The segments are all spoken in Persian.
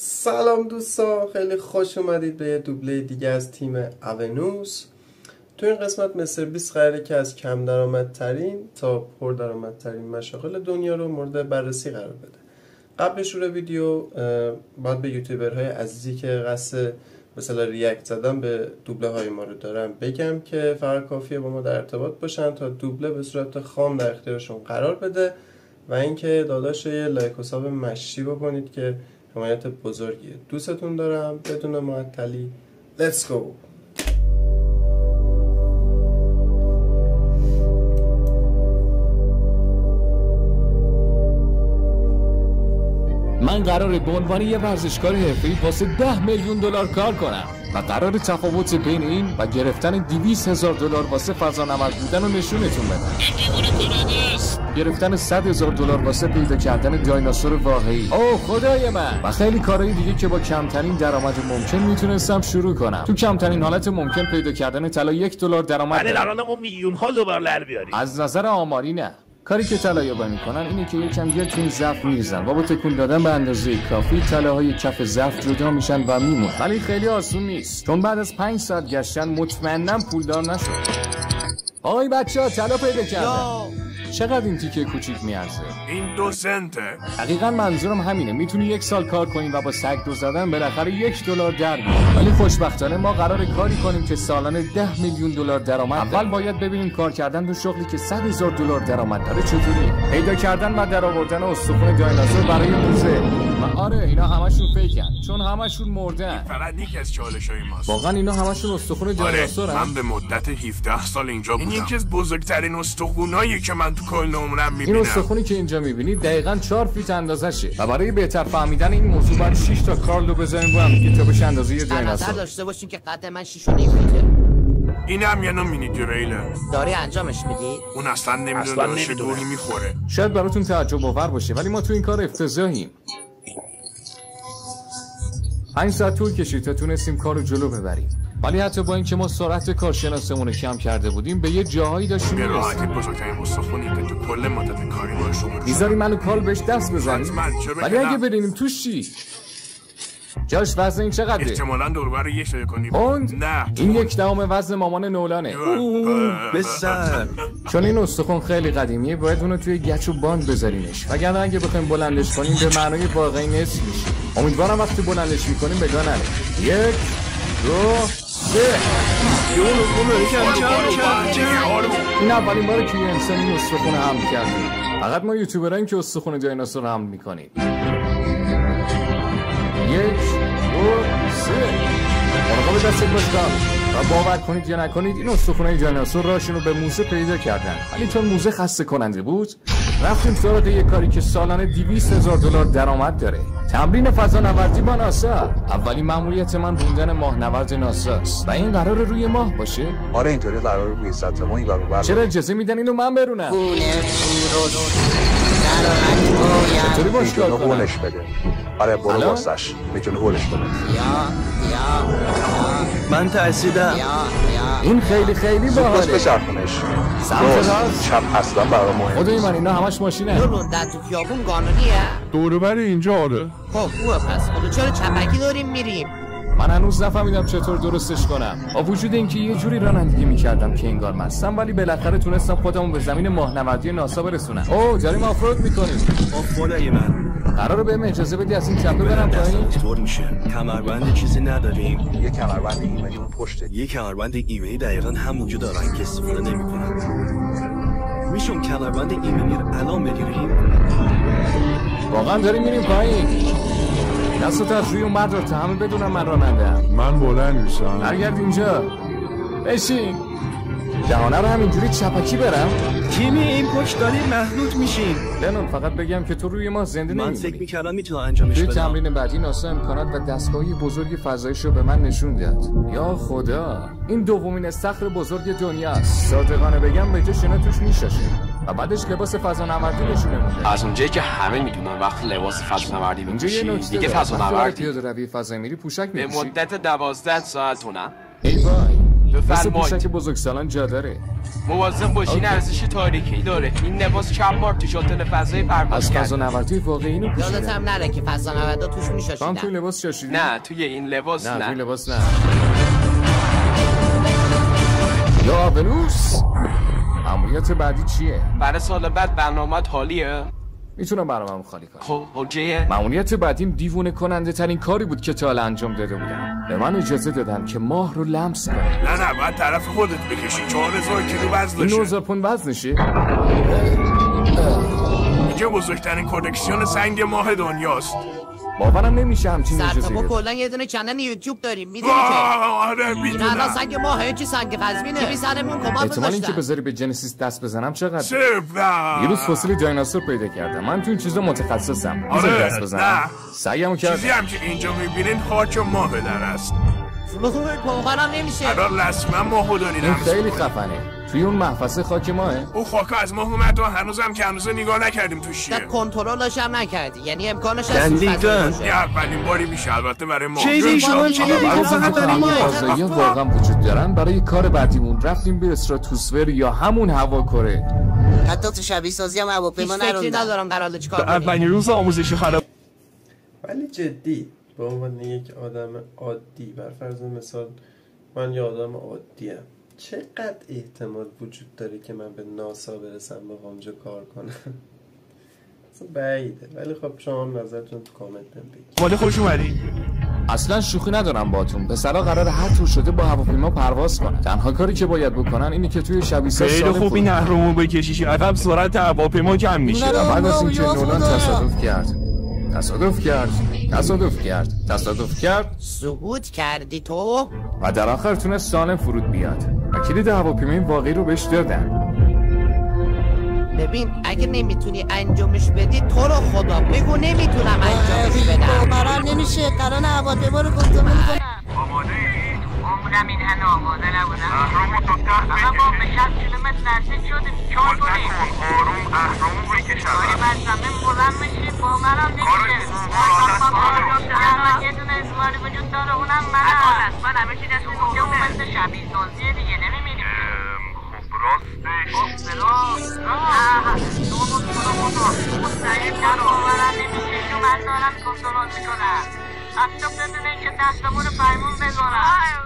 سلام دوستا، خیلی خوش اومدید به یه دوبله دیگه از تیم اونوس. تو این قسمت مستر بیست قراره که از کم درآمدترین تا پر درآمدترین مشاغل دنیا رو مورد بررسی قرار بده. قبل شروع ویدیو باید به یوتیوبرهای عزیزی که قصد مثلا ریاکت زدن به دوبله های ما رو دارم بگم که فقط کافیه با ما در ارتباط باشن تا دوبله به صورت خام در اختیارشون قرار بده و اینکه داداش یه لایک و ساب مشتی بکنید که حمایت بزرگیه. دوستتون دارم. بدون معطلی Let's go. من قراره به عنوان یه ورزشکار حرفه‌ای واسه 10 میلیون دلار کار کنم و قراره تفاوت بین این و گرفتن 200,000 دلار واسه فضانورد بودن رو نشونتون بدم. گرفتن 100,000 دلار واسه پیدا کردن دایناسور واقعی. اوه خدای من. و خیلی کارهای دیگه که با کمترین درآمد ممکن میتونستم شروع کنم. تو کمترین حالت ممکن پیدا کردن طلا $1 درآمد. ولی الان میلیون‌ها دلار در بیاریم. از نظر آماری نه. کاری که طلایابا میکنن اینه که یکم گیر تو این ظرف میریزن و با تکون دادن به اندازه کافی طلاهای کف ظرف جدا میشن و میمونن. ولی خیلی آسون نیست چون بعد از 5 ساعت گشتن مطمئناً پولدار نشد. آی بچه‌ها طلا پیدا کردم. چقدر این تیکه کوچیک میارزه؟ این 2 سنته. دقیقاً منظورم همینه. میتونی 1 سال کار کنی و با سگ دو زدن بالاخره $1 در بیاری. ولی خوشبختانه ما قراره کاری کنیم که سالانه 10 میلیون دلار درآمد. اول باید ببینیم کار کردن تو شغلی که 100,000 دلار درآمد داره چطوری. پیدا کردن و درآوردن استخوان دایناسور برای موزه. و آره اینا همشون فیکن چون همشون مردن. فقط یکی از چالش‌های ماست. واقعا اینا همشون استخوان دایناسورن. من به مدت 17 سال اینجا بودم. این یکی از بزرگترین استخونایی که من تو کل عمرم می‌بینم. این استخونی که اینجا می‌بینید دقیقاً 4 فیت اندازه‌شه و برای بهتر فهمیدن این موضوع باید 6 تا کارلو بزنیم با هم دیگه تا بشه اندازه یه دایناسور. داشته باشین که قد من 6.5 فیته. اینم یه نوع مینی دیریلر. داری انجامش میدی؟ اون اصلا نمیدونه چه دوری میخوره. شاید براتون تعجب آور باشه ولی ما تو این کار افتضاحیم. 5 ساعت طول کشید تا تونستیم کارو جلو ببریم. ولی حتی با اینکه ما سرعت کارشناسمون رو کم کرده بودیم به یه جاهایی داشتیم به راحتی بزرگترین استخونی که تو کل مدت کاری باش شما میذاری منو کال بهش دست بزنیم. ولی اگه برینیم توش چی؟ جاش وزن این چقدره؟ احتمالاً دوربر یه شده کنی. نه این 1/10 وزن مامان نولانه. بسر چون این استخون خیلی قدیمیه باید اونو توی گچ و باند بذارینش وگرنه اگه بخوایم بلندش کنیم به معنای واقعی نصف میشه. امیدوارم وقتی بلندش میکنیم به جا نره. 1 2 3. این اولین باره که یه انسان این استخون حمل کرده. فقط ما یوتیوبران که استخون دایناسور حمل میکنیم. 1 2 3. مراقب دستت باشید و باور کنید یا نکنید این استخونای دایناسور راشون رو به موزه پیدا کردن. ولی چون موزه خسته کننده بود رفتیم سراغ یه کاری که سالانه 200,000 دلار درآمد داره. تمرین فضانوردی با ناسا. اولین مأموریت من بودن ماهنورد ناساست و این قرار روی ماه باشه. آره اینطوری قرار روی سطح ما این برابر. چرا اجازه میدن اینو من برونم؟ چطوری باش کار کنم؟ هولش بده. آره برو واسش میتونه هولش بده. من ترسیدم. این خیلی باحاله. به چرخونش. سمت راست. چپ اصلا برای مهم. خدای من اینا همش ماشینه. روندن تو خیابون قانونیه؟ دور بر اینجا آره. خب خوبه پس. خب چرا چپکی داریم میریم؟ من هنوز نفهمیدم چطور درستش کنم. با وجود اینکه یه جوری رانندگی میکردم که انگار مستم ولی بالاخره تونستم خودمو به زمین ماهنوردی ناسا برسونم. اوه داریم آفرود میکنیم. خدای من. قراره بهم اجازه بدی از این تپه برم پایین؟ طور میشه. کمربند چیزی نداریم. یه کمربند ایمنی اون پشته. یه کمربند ایمنی دقیقاً همونجا دارن که استفاده نمیکنن. میشون کمربند ایمنی رو الان بگیریم؟ واقعا داریم میریم پایین. دستت از روی اون بردار تا همه بدونم من راننده‌ام. من بلند میشم. برگرد اینجا. بشین. دهانه رو همینجوری چپکی برم. کیمی این پشت داری محدود میشین. لنون فقط بگم که تو روی ما زنده نمیمونی. من فکر میکردم میتونم انجامش بدم. توی تمرین بعدی ناسا امکانات و دستگاهی بزرگ فضاییش رو به من نشون داد. یا خدا این دومین استخر بزرگ دنیاست. صادقانه بگم به جاش اینا توش میشاشه و بعدش لباس فضانوردی نشونه. از اونجایی که همه میدونن وقت لباس فضانوردی بپوشی دیگه فضانوردی پیاده روی فضایی میری پوشک میپوشی. به مدت 12 ساعت نه. ای وای مثل بفرمایید. پوشک بزرگسالان جا داره. مواظب باشین، ارزش تاریخی داره. این لباس چند بار تو شاتل فضایی پرواز از کرد. فضانوردی واقعی اینو یادت پوشیدن. هم نره که فضانوردا توش تو هم توی میشاشیدن. لباس شاشیدی؟ نه توی این لباس نه توی نه. لباس نه. یا آونوس، مأموریت بعدی چیه؟ برای سال بعد برنامه‌ت حالیه؟ میتونم برنامه‌مو خالی کنم. خب اوکیه. مأموریت بعدیم دیوونه کننده ترین کاری بود که تا حالا انجام داده بودم. به من اجازه دادن که ماه رو لمس کنم. نه باید طرف خودت بکشی. 4000 کیلو وزن این داشته. 9000 پوند وزنشه؟ اینجا بزرگترین کلکسیون سنگ ماه دنیاست. باورم نمیشه همچین اجازه سرتاپا دادن. کلا یه دونه چنل یوتیوب داریم میدونی که آره این الان میدونم. سنگ ماهه چی سنگ قزوینه که بی سرمون کماد احتمال اینکه گذاشتن. بذاری به جنسیس دست بزنم چقدر؟ صفر. یه روز فسیل دایناسور پیدا کردم. من تو این چیزا متخصصم. میذاری آره، دست بزنم؟ نه. سعیمو چیزی کردم. هم که اینجا میبینین خاک ماه در است. باورم نمیشه. الان رسما ماهو دارین این هم. خیلی خفنه. توی اون محفظه خاک ماهه؟ او خاک از ماه اومد و هنوزم که هنوز نگاه نکردیم تو چیه. شاید کنترلش هم نکردی، یعنی امکانش هست دندیگان. فضایی باشه. یه اولین باری میشه البته برای ما. چیزی شما چی برای دیگه فقط اینکه داریم همه فضایی واقعا وجود دارن، برای کار بعدیمون رفتیم به استراتوسفر یا همون هواکره. حتی تو شبیه سازی هم هواپیما هیچ فکری نروندن. ندارم قراره چیکار کنی. اولین روز آموزشی خراب. ولی جدی به عنوان یک آدم عادی، بر فرض مثال من یه آدم عادیم، چقدر احتمال وجود داره که من به ناسا برسم و اونجا کار کنم؟ اصلا بعیده. ولی خب شما هم نظرتون تو کامنت بگید. مال خوش اومدی. اصلا شوخی ندارم باهاتون. پسرا قراره هر طور شده با هواپیما پرواز کنن. تنها کاری که باید بکنن اینه که توی شبیه ساز خیلی خوب این نهرمو بکشیش عقب سرعت هواپیما کم میشه. بعد از اینکه نولان تصادف کرد سقوط کردی تو؟ و در آخر تونست سالم فرود بیاد و کلید هواپیمای واقعی رو بهش دادن. ببین اگه نمیتونی انجامش بدی تو رو خدا بگو نمیتونم انجامش بدم. قرار نمیشه قرار هواپیما رو کنترل کنم. عمرم این همه آماده نبودم. اما به 60 کیلومتر نزدیک شدیم. چون کنیم اهرامو بکشم. داریم از زمین بلند میشیم باورم نمیشه. یه دونه ازماری وجود داره اونم منم. من همه چی دست میگه اون مثل شبیه سازیه دیگه نمیبینیم. خب راستش مستقیم در باورم نمیشه که من دارم کنترل میکنم. اصلا بدونه که دستمون فرمون بذارم.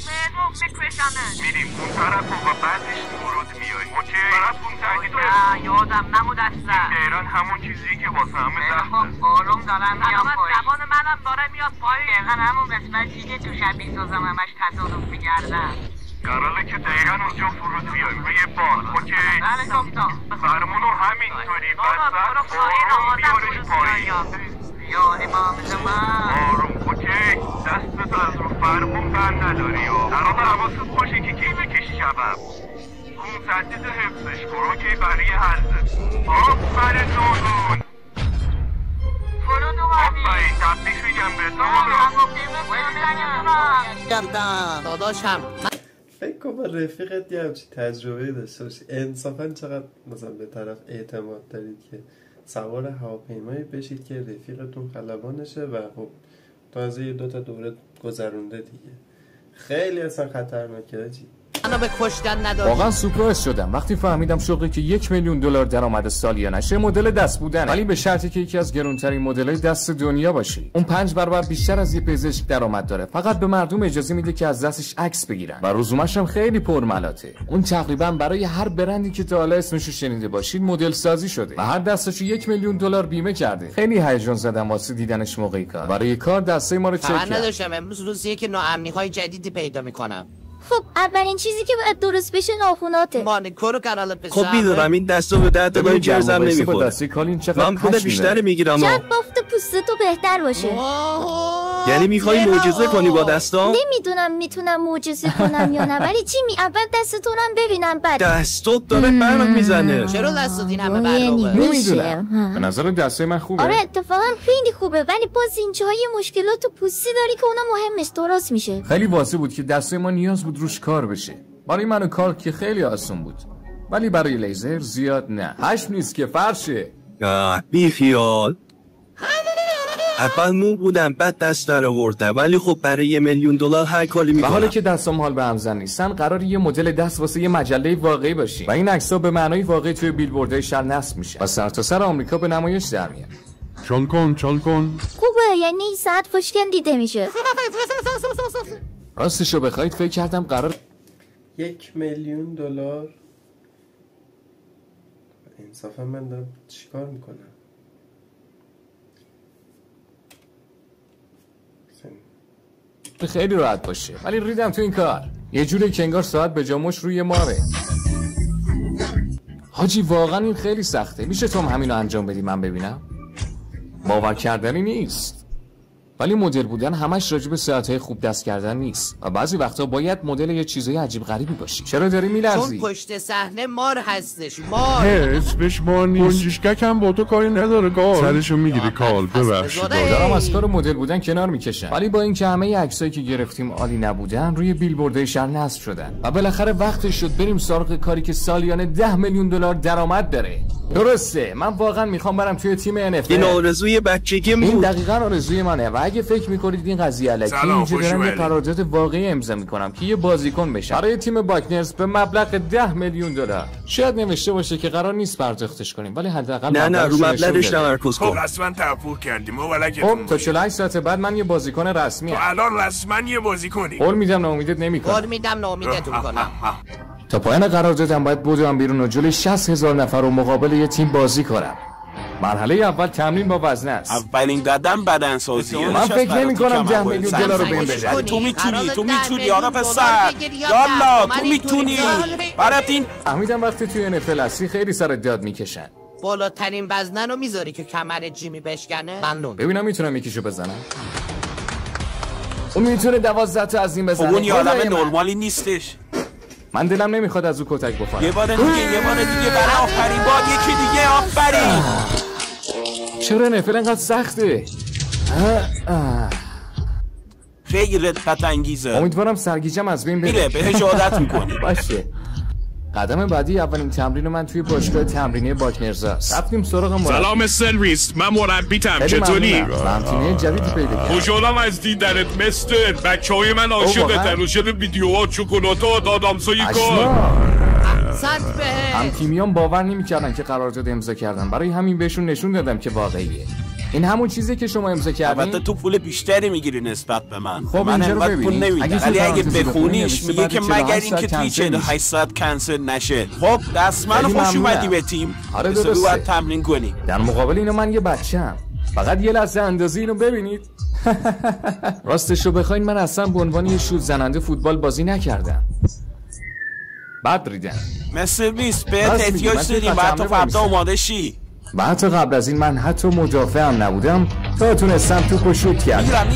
بهتون بکشمه. میریم اون طرف و بعدش ورود میای. اوکی؟ طرف اون تحقیق نه یادم نمود اصلا. ایران همون چیزی که واسه همه سخته. خب آروم دارم میام پایین. زبان منم داره میاد پایین. دقیقا همون قسمتی که تو شبیه سازم همش تصادف میگردم. قراره که دقیقا اونجا فرود بیایم روی بال. اوکی؟ بله کپتان. فرمونو همینطوری بس بیارش پایین. یا امام زمان آروم اوکی دستت از رو فرمون بر نداری قرار حواست باشه که کی بکشی شبم اون سدید حفظش برو که برای حلزه آفرین نونون فرود اومدی آفرین تبلیغ میگم به داداشم فکر کن با رفیقت یه همچین تجربه داشته باشی، انصافا چقدر مثلا به طرف اعتماد دارید که سوار هواپیمایی بشید که رفیقتون خلبانشه و خب تازه یه 2 تا دوره گذرونده دیگه. خیلی اصلا خطرناکه آجی. منو به کشتن نداری. واقعا سورپرایز شدم وقتی فهمیدم شغلی که $1,000,000 درآمد سالیانشه مدل دست بودنه، ولی به شرطی که یکی از گرونترین مدل‌های دست دنیا باشی. اون 5 برابر بیشتر از یه پزشک درآمد داره. فقط به مردم اجازه میده که از دستش عکس بگیرن و رزومش هم خیلی پرملاته. اون تقریبا برای هر برندی که تا حالا اسمشو شنیده باشید مدل سازی شده و هر دستشو $1,000,000 بیمه کرده. خیلی هیجان زدم واسه دیدنش موقعی کار. برای کار دسته ما رو چک کرد. نداشتم امروز روزیه که ناامنی‌های جدیدی پیدا میکنم. خب اولین چیزی که باید درست بشه ناخوناته. مانیکور رو قراره بزنم. خب میدونم این دستو به درد من جرزم نمیخوره. من پول بیشتری میگیرم. شاید بافت پوستتو بهتر باشه. یعنی میخوای معجزه کنی با دستام؟ نمیدونم میتونم معجزه کنم یا نه، ولی چی اول دستتون هم ببینم بعد. دستت داره برق میزنه. چرا دستت این همه برقه؟ نمیدونم. به نظر دسته من خوبه. آره اتفاقا خیلی خوبه، ولی باز اینجاهای مشکلات پوستی داری که اونا مهمش درست میشه. خیلی واضح بود که دسته ما نیاز بود روش کار بشه. برای من کار که خیلی آسون بود، ولی برای لیزر زیاد نه. هشم نیست که فرشه. بی خیال. اول نو بودم بعد دست در آوردم ولی خب برای $1 میلیون هر کاری میکنم. و حالا که دستام حال به هم زن نیستن قرار یه مدل دست واسه یه مجله واقعی باشی و این عکس‌ها به معنای واقعی توی بیلبوردهای شهر نصب میشه و سرتاسر آمریکا به نمایش در میاد. چال کن خوبه، یعنی این ساعت خوشگل دیده میشه. راستشو بخواید فکر کردم قرار $1 میلیون. انصافا من دارم چیکار میکنم؟ خیلی راحت باشه ولی ریدم تو این کار. یه جوری که انگار ساعت به جاموش روی ماره. حاجی واقعا این خیلی سخته. میشه تو هم همینو انجام بدی من ببینم؟ باور کردنی نیست. ولی مدل بودن همش راجع به ساعت‌های خوب دست کردن نیست و بعضی وقتا باید مدل یه چیزای عجیب غریبی باشی. چرا داری میلرزی؟ چون پشت صحنه مار هستش. مار اسمش مار نیست. گنجشکک هم با تو کاری نداره کار. سرشو میگیری کال. ببخشید دارم از کار مدل بودن کنار میکشم ولی با اینکه همه عکسایی که گرفتیم عالی نبودن روی بیلبوردهای شهر نصب شدن و بالاخره وقتش شد بریم سراغ کاری که سالیانه $10 میلیون درآمد داره. درسته من واقعا میخوام برم توی تیم NFL. این آرزوی بچگی بود. این دقیقاً آرزوی منه و اگه فکر میکنید این قضیه الکی اینجا دارم یه قرارداد واقعی امضا میکنم که یه بازیکن بشم برای تیم باکنرز به مبلغ $10 میلیون. شاید نوشته باشه که قرار نیست پرداختش کنیم ولی حداقل نه رو مبلغش تمرکز کن. خب رسما توافق کردیم و خب تا 48 ساعت بعد من یه بازیکن رسمی تو الان رسما یه بازیکنی. قول میدم ناامیدت نمیکنم. قول میدم ناامیدتون کنم. تا پایان قراردادم باید بدوم بیرون و جلوی 60,000 نفر رو مقابل یه تیم بازی کنم. مرحله اول تمرین با وزنه است. اولین قدم بدنسازیه. من فکر نمی‌کنم $10 میلیون رو بهم بدن. تو میتونی آقا پسر. یالا تو میتونی. برات این فهمیدم وقتی توی NFL هستی خیلی سرت داد میکشن. بالاترین وزنه رو میذاری که کمر جیمی بشکنه. ممنون. ببینم میتونم یکیشو بزنم. اون میتونه 12 تا از این بزنه. اون یه آدم نرمالی نیستش. من دلم نمیخواد از او کتک بخورم. یه بار دیگه برای آخرین بار یکی دیگه آفرین. چرا NFL انقدر سخته؟ خیلی رقت انگیزه. امیدوارم سرگیجم از بین بره. میره بهش عادت میکنی. باشه. قدم بعدی اولین تمرین من توی باشگاه تمرینی باکنرز است. رفتیم سراغ مربی. سلام سرویس، من مربیتم. چطوری؟ من تیمه جدیدی پیدا کردم. خوشحالم از دیدنت مستر. بچهای من عاشقتن و شده ویدیوها چکلات‌ها و دادامسای کار. هم تیمیان باور نمی‌کردن که قرارداد امضا کردن. برای همین بهشون نشون دادم که واقعیه. این همون چیزی که شما امضا کردین. البته تو پول بیشتری میگیری نسبت به من. خب من اینجا پول نمیدم. ولی اگه بخونیش میگه که مگر اینکه توی 48 ساعت کنسل نشه. خب دستمنو خوش اومدی به تیم. آره درسته. باید تمرین کنی. در مقابل اینو من یه بچه‌ام. فقط یه لحظه اندازه اینو ببینید. راستشو بخواین من اصلا به عنوان یه شوت زننده فوتبال بازی نکردم. بعد ریدم. مثل بیس بهت احتیاج داریم بعد تو فردا آماده شی. و حتی قبل از این من حتی مدافعم نبودم تا تونستم توپو شوت کردم.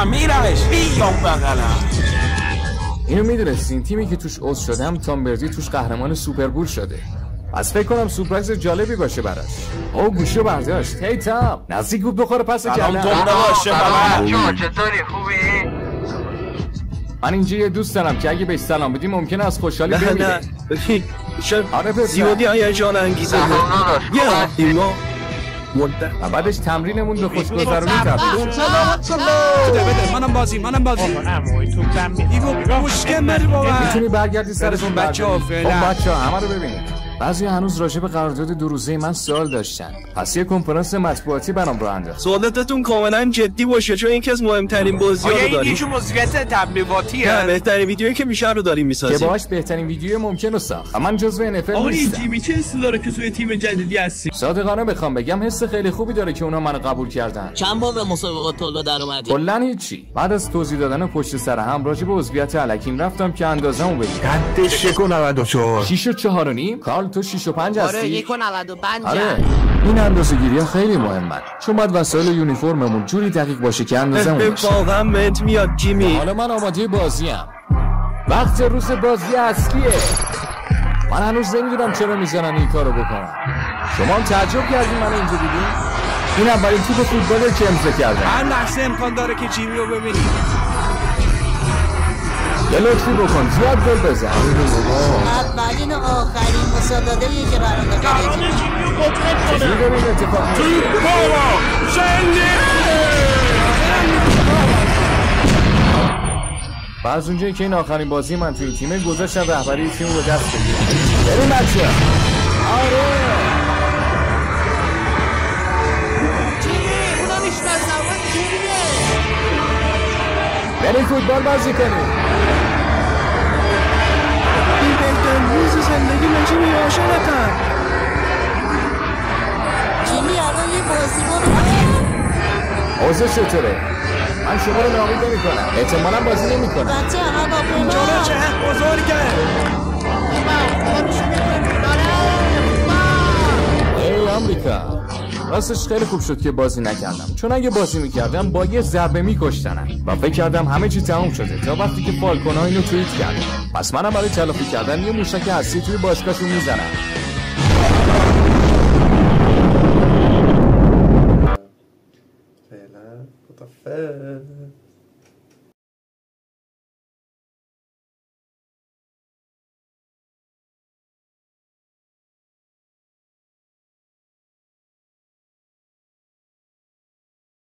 میرمش بیام بغلم. اینو میدونستین تیمی که توش عضو شدم تام بردی توش قهرمان سوپربول شده. از فکر کنم سورپرایز جالبی باشه براش. او گوشو برداشت. هی تام نزدیک بود بخوره پس کردم. چطوری خوبی؟ من اینجا یه دوست دارم که اگه بهش سلام بدی ممکنه از خوشحالی بمیره. آره زیادی هیجان انگیزه. یا اینا و بعدش تمرینمون به خوشگذرونی تبدیل شد. بده منم بازی میتونی برگردی سرتون بچه‌ها فعلا. بچه‌ها همه رو ببینید. بعضی هنوز راجع به قرارداد 2 روزه من سوال داشتن. پس یه کنفرانس مطبوعاتی برام راه انداخت. سوالاتتون کاملا جدی باشه چون یکی از مهمترین بازی‌ها رو داریم. این موزیکت تبلیغاتیه. بهترین ویدیویی که میشه رو داریم میسازیم. که باهاش بهترین ویدیو ممکن رو ساخت. من جزو NFL نیستم. این تیمی چه حسی داره که توی تیم جدیدی هستی؟ صادقانه بخوام بگم حس خیلی خوبی داره که اونا منو قبول کردن. چند بار به مسابقات طلا در اومدی؟ کلاً هیچی. بعد از توضیح دادن پشت سر هم راجع به عضویت الکیم رفتم که اندازه‌مو بگیرم. قد 6.94. 6 و 4.5. کارل تو 6 و 5 هستی؟ آره 1.95. آره این اندازه‌گیری‌ها خیلی مهمن چون باید وسایل یونیفرممون جوری دقیق باشه که اندازه‌مون باشه. واقعا بهت میاد جیمی. حالا من آماده بازی‌ام. وقت روز بازی اصلیه. من هنوز نمیدونم چرا میذارن این کارو بکنم. شما هم تعجب کردین من اینجا دیدین؟ این اولین توپ فوتباله که امضا کردم. هر لحظه امکان داره که جیمی رو ببینید. یه لطفی بکن زیاد گل بزن. اولین و آخرین مسابقه‌ای که قرار داره. چجوری دارین اتفاق میفته؟ و از اونجایی که این آخرین بازی من توی این تیمه گذاشتن رهبری تیم رو دست بگیرم. بریم بچه. آره اونا میشناسم بریم فوتبال بازی کنیم. این بهترین روز زندگی من جیمی عاشقتم. جیمی الان یه بازی برو. اوضاع چطوره؟ من شما رو ناامید نمی‌کنم. احتمالاً بازی نمی‌کنم. بچه هوا جلو چه بزرگه. ای آمریکا، راستش خیلی خوب شد که بازی نکردم، چون اگه بازی میکردم با یه ضربه میکشتنم و فکر کردم همه چی تموم شده تا وقتی که فالکونا اینو توییت کرد. پس منم برای تلافی کردن یه موشک هستی توی باشگاهشون میزنم. فعلا خدافظ.